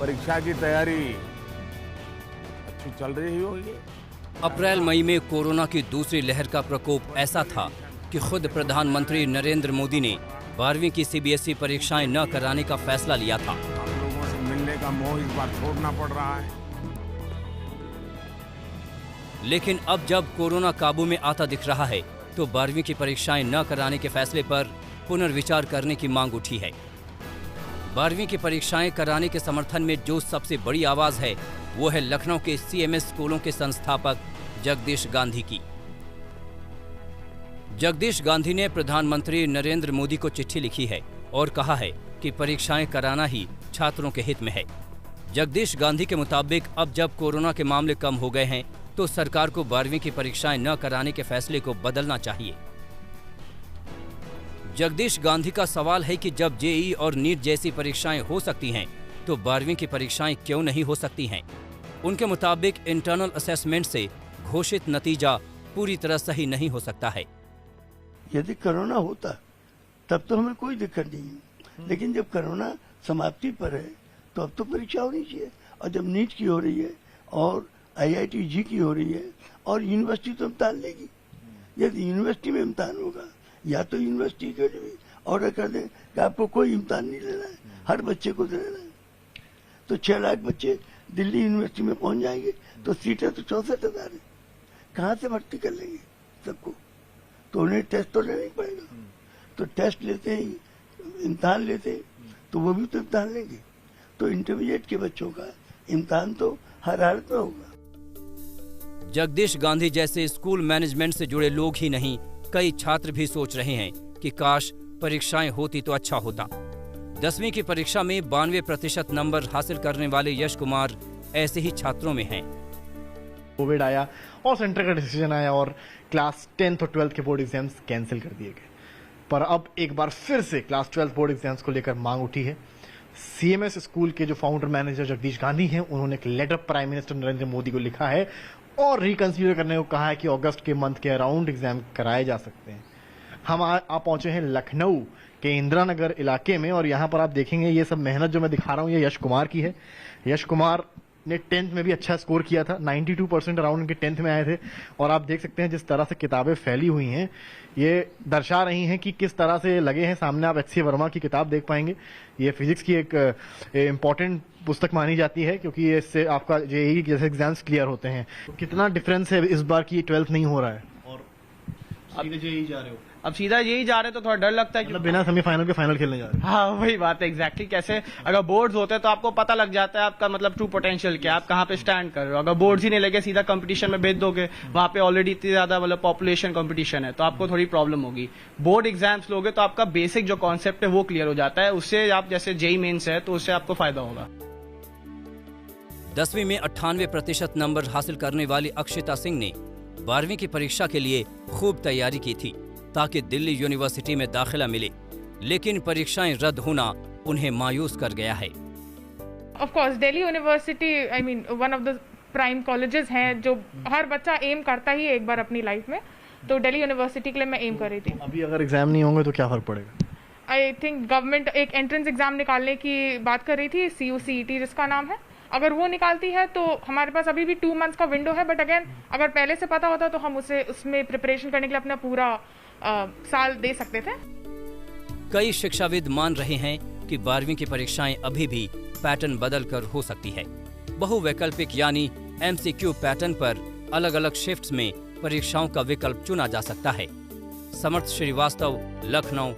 परीक्षा की तैयारी अच्छी चल रही होगी। अप्रैल मई में कोरोना की दूसरी लहर का प्रकोप ऐसा था कि खुद प्रधानमंत्री नरेंद्र मोदी ने 12वीं की सीबीएसई परीक्षाएं न कराने का फैसला लिया था। हम लोगों से मिलने का मोह इस बार छोड़ना पड़ रहा है। लेकिन अब जब कोरोना काबू में आता दिख रहा है तो 12वीं की परीक्षाएं न कराने के फैसले पर पुनर्विचार करने की मांग उठी है। 12वीं की परीक्षाएं कराने के समर्थन में जो सबसे बड़ी आवाज है वो है लखनऊ के सीएमएस स्कूलों के संस्थापक जगदीश गांधी की। जगदीश गांधी ने प्रधानमंत्री नरेंद्र मोदी को चिट्ठी लिखी है और कहा है कि परीक्षाएं कराना ही छात्रों के हित में है। जगदीश गांधी के मुताबिक अब जब कोरोना के मामले कम हो गए हैं तो सरकार को 12वीं की परीक्षाएं न कराने के फैसले को बदलना चाहिए। जगदीश गांधी का सवाल है कि जब जेईई और नीट जैसी परीक्षाएं हो सकती हैं तो 12वीं की परीक्षाएं क्यों नहीं हो सकती हैं। उनके मुताबिक इंटरनल असेसमेंट से घोषित नतीजा पूरी तरह सही नहीं हो सकता है। यदि कोरोना होता तब तो हमें कोई दिक्कत नहीं है, लेकिन जब कोरोना समाप्ति पर है तो अब तो परीक्षा होनी चाहिए। और जब नीट की हो रही है और IIT-JEE की हो रही है और यूनिवर्सिटी तो इम्तहान लेगी। यदि यूनिवर्सिटी में इम्तहान होगा या तो यूनिवर्सिटी के लिए ऑर्डर कर दें कि आपको कोई इम्तहान नहीं लेना है, हर बच्चे को देना है, तो 6 लाख बच्चे दिल्ली यूनिवर्सिटी में पहुंच जाएंगे तो सीटें तो 64,000 है। कहाँ से भर्ती कर लेंगे सबको? तो उन्हें टेस्ट तो लेना ही पड़ेगा। तो टेस्ट लेते ही इम्तहान लेते तो वो भी तो इम्तहान लेंगे। तो इंटरमीडिएट के बच्चों का इम्तहान तो हर हालत में होगा। जगदीश गांधी जैसे स्कूल मैनेजमेंट से जुड़े लोग ही नहीं, कई छात्र भी सोच रहे हैं कि काश परीक्षाएं होती तो अच्छा होता। 10वीं की परीक्षा में 92% नंबर हासिल करने वाले यश कुमार ऐसे ही छात्रों में हैं। कोविड आया और सेंटर का डिसीजन आया और क्लास 10th और 12th के बोर्ड एग्जाम्स कैंसिल कर दिए गए। पर अब एक बार फिर से क्लास 12th बोर्ड एग्जाम्स को लेकर मांग उठी है। सीएमएस स्कूल के जो फाउंडर मैनेजर जगदीश गांधी हैं, उन्होंने एक letter prime minister Narendra Modi को लिखा है और रिकंसीडर करने को कहा है कि अगस्त के मंथ के अराउंड एग्जाम कराए जा सकते हैं। हम आप पहुंचे हैं लखनऊ के इंदिरा नगर इलाके में और यहाँ पर आप देखेंगे ये सब मेहनत जो मैं दिखा रहा हूँ ये यश कुमार की है। यश कुमार ने 10th में भी अच्छा स्कोर किया था, 92% अराउंड उनके 10th में आए थे। और आप देख सकते हैं जिस तरह से किताबें फैली हुई हैं ये दर्शा रही हैं कि किस तरह से लगे हैं। सामने आप HC वर्मा की किताब देख पाएंगे। ये फिजिक्स की एक इम्पॉर्टेंट पुस्तक मानी जाती है क्योंकि इससे आपका जेईई जैसे एग्जाम्स क्लियर होते हैं। तो कितना डिफरेंस है इस बार की 12th नहीं हो रहा है और सीधे जेईई जा रहे हो। अब सीधा यही जा रहे तो थोड़ा डर लगता है कि मतलब बिना सेमीफाइनल के फाइनल खेलने जा रहे हैं। हाँ वही बात है एग्जैक्टली। कैसे अगर बोर्ड्स होते तो आपको पता लग जाता है आपका मतलब ट्रू पोटेंशियल क्या, आप कहाँ पे स्टैंड कर रहे हो। अगर बोर्ड्स ही नहीं लगे सीधा कंपटीशन में भेज दोगे, वहां पे ऑलरेडी इतनी ज्यादा मतलब पॉपुलेशन कंपटीशन है तो आपको थोड़ी प्रॉब्लम होगी। बोर्ड एग्जाम्स लोगे तो आपका बेसिक जो कॉन्सेप्ट है वो क्लियर हो जाता है, उससे आप जैसे जेईई मेंस है तो उससे आपको फायदा होगा। 10वीं में 98% नंबर हासिल करने वाली अक्षिता सिंह ने 12वीं की परीक्षा के लिए खूब तैयारी की थी ताकि दिल्ली यूनिवर्सिटी में दाखिला मिले, लेकिन परीक्षाएं रद्द होना उन्हें मायूस कर गया है। Of course Delhi university I mean one of the prime colleges हैं जो हर बच्चा एम करता ही है एक बार अपनी लाइफ में, तो दिल्ली यूनिवर्सिटी के लिए मैं एम कर रही थी। अभी अगर एग्जाम नहीं होंगे तो क्या फर्क पड़ेगा? आई थिंक गवर्नमेंट एक एंट्रेंस एग्जाम निकालने की बात कर रही थी, CUCET जिसका नाम है। अगर वो निकालती है तो हमारे पास अभी भी 2 months का विंडो है, बट अगेन अगर पहले से पता होता तो हम उसमें प्रिपरेशन करने के लिए अपना पूरा साल दे सकते थे। कई शिक्षाविद मान रहे हैं कि 12वीं की परीक्षाएं अभी भी पैटर्न बदल कर हो सकती है। बहुवैकल्पिक यानी MCQ पैटर्न पर अलग अलग शिफ्ट्स में परीक्षाओं का विकल्प चुना जा सकता है। समर्थ श्रीवास्तव, लखनऊ।